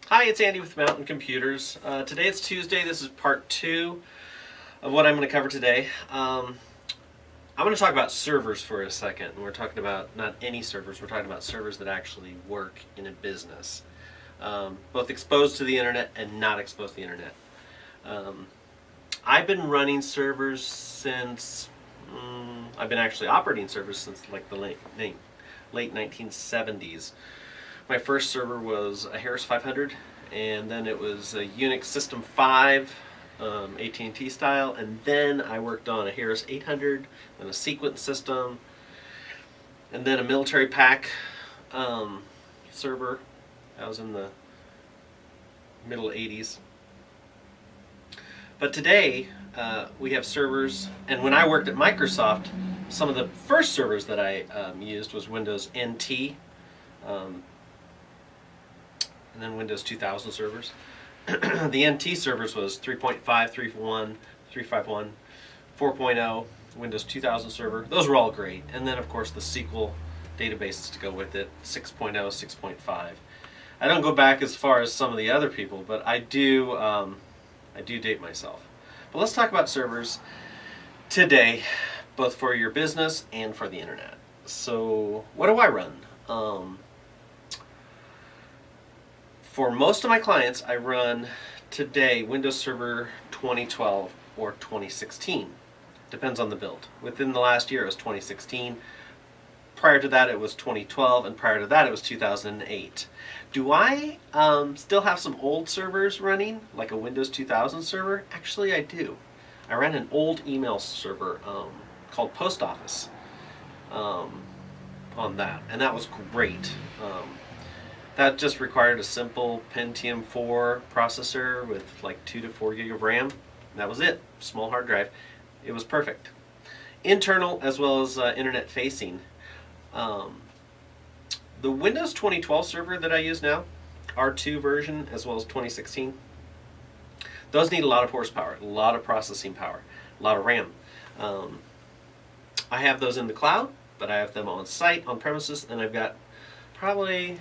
Hi, it's Andy with Mountain Computers. Today it's Tuesday. This is part 2 of what I'm going to cover today. I'm going to talk about servers for a second. And we're talking about not any servers, we're talking about servers that actually work in a business. Both exposed to the internet and not exposed to the internet. I've been running servers since, I've been actually operating servers since like the late 1970s. My first server was a Harris 500, and then it was a Unix System 5, AT&T style, and then I worked on a Harris 800, then a Sequence system, and then a military pack server. That was in the middle 80s. But today, we have servers, and when I worked at Microsoft, some of the first servers that I used was Windows NT, and then Windows 2000 servers. The NT servers was 3.5, 3.1, 351, 4.0, Windows 2000 server. Those were all great. And then, of course, the SQL databases to go with it, 6.0, 6.5. I don't go back as far as some of the other people, but I do date myself. But let's talk about servers today, both for your business and for the internet. So, what do I run? For most of my clients, I run today Windows Server 2012 or 2016. Depends on the build. Within the last year, it was 2016. Prior to that, it was 2012, and prior to that, it was 2008. Do I still have some old servers running, like a Windows 2000 server? Actually, I do. I ran an old email server called Post Office on that, and that was great. That just required a simple Pentium 4 processor with like 2 to 4 gig of RAM. That was it. Small hard drive. It was perfect. Internal as well as internet facing. The Windows 2012 server that I use now, R2 version as well as 2016, those need a lot of horsepower, a lot of processing power, a lot of RAM. I have those in the cloud, but I have them on site, on premises, and I've got probably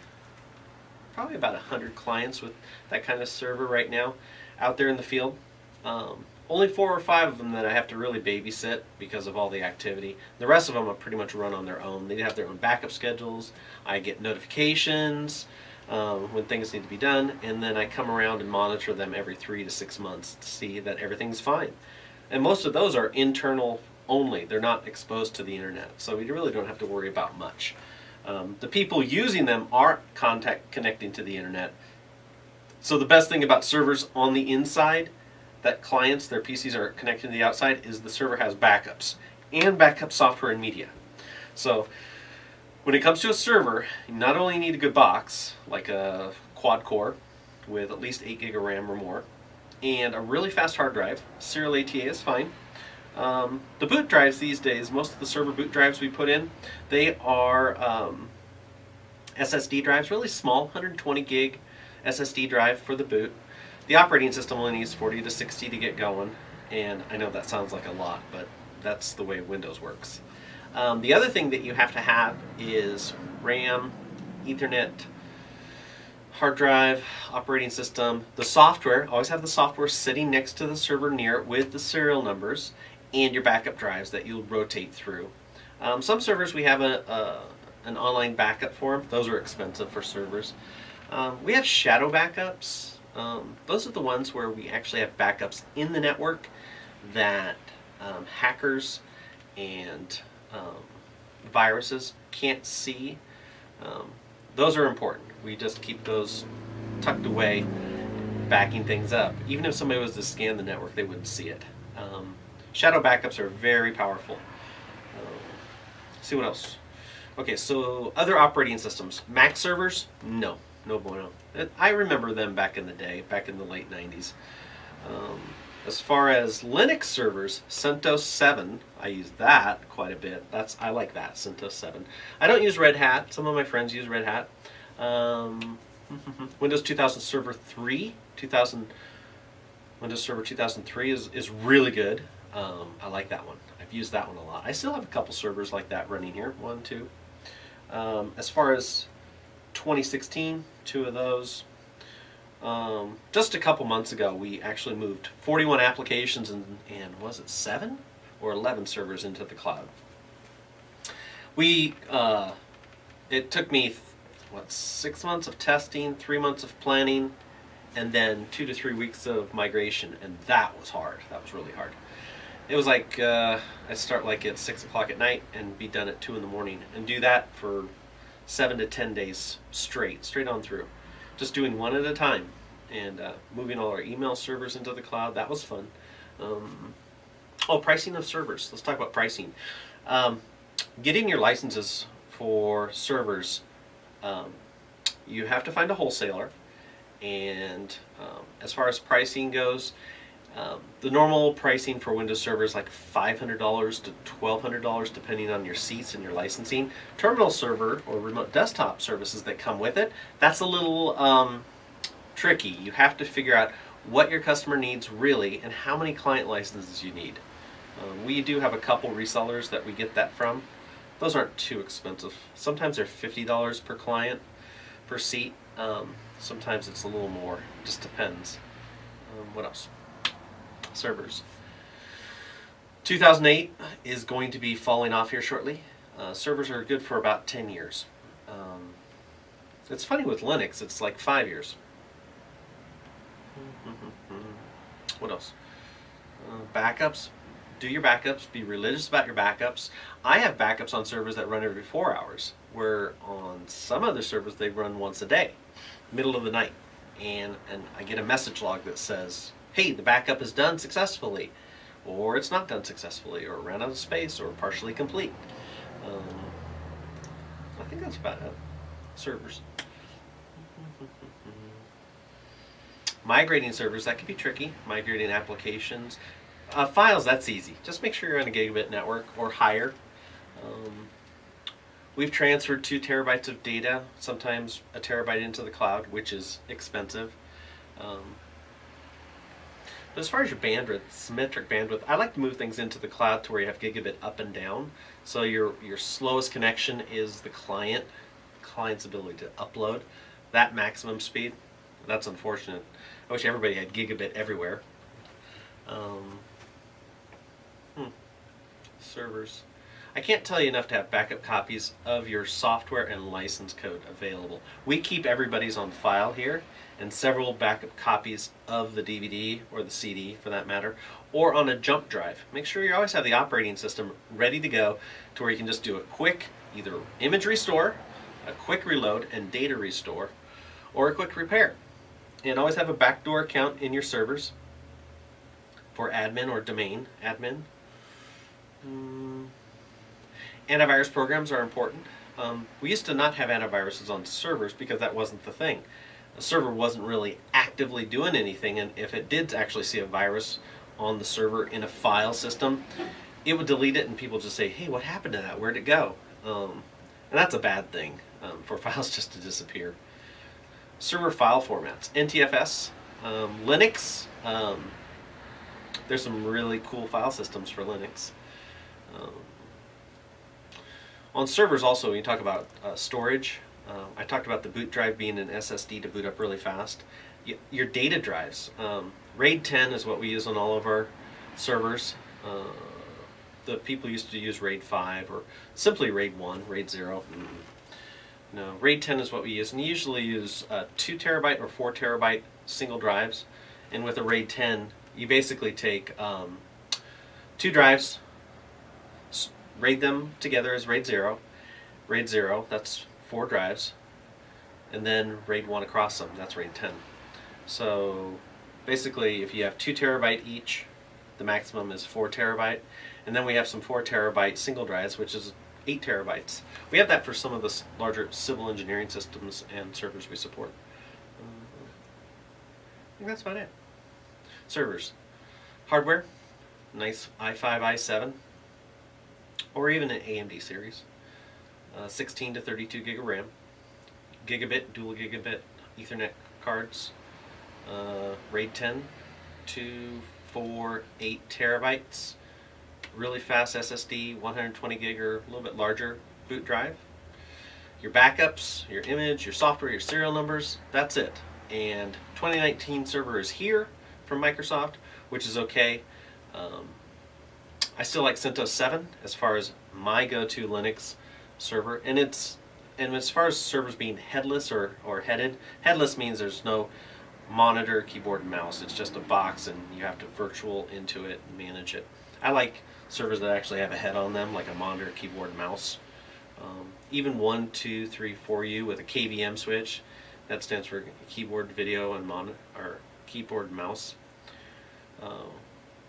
about 100 clients with that kind of server right now out there in the field. Only 4 or 5 of them that I have to really babysit because of all the activity. The rest of them are pretty much run on their own. They have their own backup schedules. I get notifications when things need to be done, and then I come around and monitor them every 3 to 6 months to see that everything's fine. And most of those are internal only. They're not exposed to the internet, so we really don't have to worry about much. The people using them are connecting to the internet. So the best thing about servers on the inside, that clients, their PCs are connecting to the outside, is the server has backups and backup software and media. So when it comes to a server, you not only need a good box, like a quad core with at least 8 gig of RAM or more, and a really fast hard drive. Serial ATA is fine. The boot drives these days, most of the server boot drives we put in, they are SSD drives, really small, 120 gig SSD drive for the boot. The operating system only needs 40 to 60 to get going, and I know that sounds like a lot, but that's the way Windows works. The other thing that you have to have is RAM, Ethernet, hard drive, operating system, the software. Always have the software sitting next to the server near it with the serial numbers, and your backup drives that you'll rotate through. Some servers we have an online backup for them. Those are expensive for servers. We have shadow backups. Those are the ones where we actually have backups in the network that hackers and viruses can't see. Those are important. We just keep those tucked away, backing things up. Even if somebody was to scan the network, they wouldn't see it. Shadow backups are very powerful. See what else? Okay, so other operating systems. Mac servers? No bueno. I remember them back in the day, back in the late 90s. As far as Linux servers, CentOS 7, I use that quite a bit. I like that, CentOS 7. I don't use Red Hat. Some of my friends use Red Hat. Windows 2000 Server 3, Windows Server 2003 is really good. I like that one. I've used that one a lot. I still have a couple servers like that running here, 1, 2. As far as 2016, 2 of those. Just a couple months ago, we actually moved 41 applications and was it 7 or 11 servers into the cloud. We it took me 6 months of testing, 3 months of planning, and then 2 to 3 weeks of migration, and that was hard. That was really hard. It was like I'd start like at 6 o'clock at night and be done at 2 in the morning, and do that for 7 to 10 days straight on through, just doing one at a time, and moving all our email servers into the cloud. That was fun. Pricing of servers. Let's talk about pricing. Getting your licenses for servers, you have to find a wholesaler, and as far as pricing goes, the normal pricing for Windows servers like $500 to $1,200 depending on your seats and your licensing. Terminal server or remote desktop services that come with it, that's a little tricky. You have to figure out what your customer needs really and how many client licenses you need. We do have a couple resellers that we get that from. Those aren't too expensive. Sometimes they're $50 per client per seat. Sometimes it's a little more. It just depends. What else? Servers. 2008 is going to be falling off here shortly. Servers are good for about 10 years. It's funny with Linux, it's like 5 years. What else? Backups. Do your backups. Be religious about your backups. I have backups on servers that run every 4 hours, where on some other servers they run once a day, middle of the night. And I get a message log that says, hey, the backup is done successfully, or it's not done successfully, or ran out of space, or partially complete. I think that's about it. Servers. Migrating servers, that can be tricky. Migrating applications. Files, that's easy. Just make sure you're on a gigabit network or higher. We've transferred 2 terabytes of data, sometimes a terabyte into the cloud, which is expensive. But as far as your bandwidth, symmetric bandwidth, I like to move things into the cloud to where you have gigabit up and down. So your slowest connection is the client's ability to upload. That maximum speed, that's unfortunate. I wish everybody had gigabit everywhere. Servers. I can't tell you enough to have backup copies of your software and license code available. We keep everybody's on file here, and several backup copies of the DVD or the CD for that matter, or on a jump drive. Make sure you always have the operating system ready to go to where you can just do a quick either image restore, a quick reload and data restore, or a quick repair. And always have a backdoor account in your servers for admin or domain admin. Antivirus programs are important. We used to not have antiviruses on servers because that wasn't the thing. The server wasn't really actively doing anything, and if it did actually see a virus on the server in a file system, it would delete it and people just say, hey, what happened to that? Where'd it go? And that's a bad thing, for files just to disappear. Server file formats. NTFS, Linux. There's some really cool file systems for Linux. On servers also, when you talk about storage, I talked about the boot drive being an SSD to boot up really fast. Your data drives. RAID 10 is what we use on all of our servers. The people used to use RAID 5 or simply RAID 1, RAID 0. No, RAID 10 is what we use, and you usually use 2 terabyte or 4 terabyte single drives. And with a RAID 10, you basically take 2 drives, RAID them together as RAID 0. RAID 0, that's 4 drives. And then RAID 1 across them, that's RAID 10. So basically, if you have 2 terabyte each, the maximum is 4 terabyte. And then we have some 4 terabyte single drives, which is 8 terabytes. We have that for some of the larger civil engineering systems and servers we support. I think that's about it. Servers. Hardware, nice i5, i7, or even an AMD series. 16 to 32 gig of RAM. Gigabit, dual gigabit Ethernet cards. RAID 10, 2, 4, 8 terabytes. Really fast SSD, 120 gig or a little bit larger boot drive. Your backups, your image, your software, your serial numbers, that's it. and 2019 server is here from Microsoft, which is okay. I still like CentOS 7 as far as my go-to Linux server, and as far as servers being headless or headed, headless means there's no monitor, keyboard, and mouse. It's just a box, and you have to virtual into it and manage it. I like servers that actually have a head on them, like a monitor, keyboard, mouse. Even 1, 2, 3, 4U with a KVM switch. That stands for keyboard, video, and keyboard, mouse.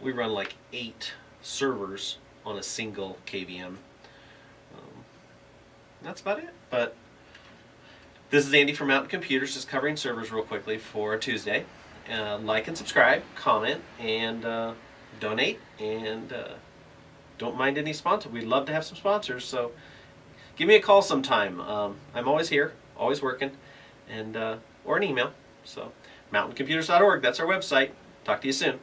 We run like 8 servers on a single KVM. That's about it. But this is Andy from Mountain Computers, just covering servers real quickly for Tuesday. Like and subscribe, comment, and donate, and don't mind any sponsors. We'd love to have some sponsors, so give me a call sometime. I'm always here, always working, and or an email. So mountaincomputers.org, that's our website. Talk to you soon.